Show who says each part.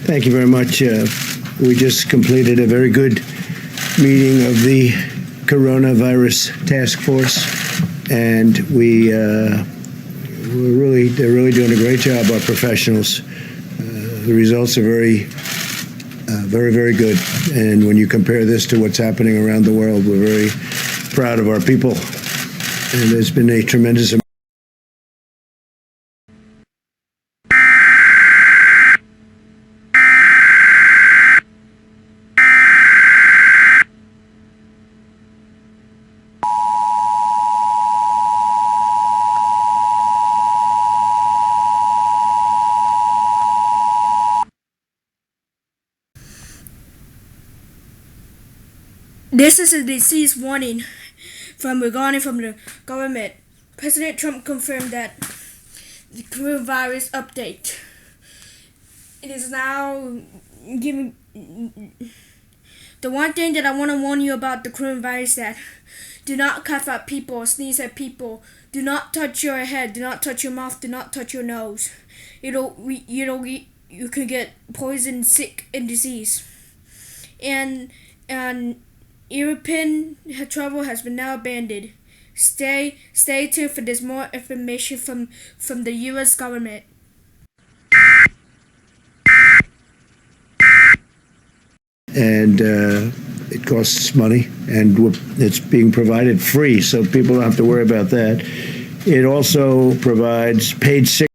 Speaker 1: Thank you very much. We just completed a very good meeting of the coronavirus task force, and they're really doing a great job, our professionals. The results are very, very good. And when you compare this to what's happening around the world, we're very proud of our people. And there's been a tremendous amount.
Speaker 2: This is a disease warning regarding from the government. President Trump confirmed that the coronavirus update. It is now giving the one thing that I want to warn you about the coronavirus, that do not cough at people, sneeze at people, do not touch your head, do not touch your mouth, do not touch your nose. You could get poison, sick, and disease. And European travel has been now abandoned. Stay tuned for this more information from the U.S. government.
Speaker 1: And it costs money, and it's being provided free, so people don't have to worry about that. It also provides paid sick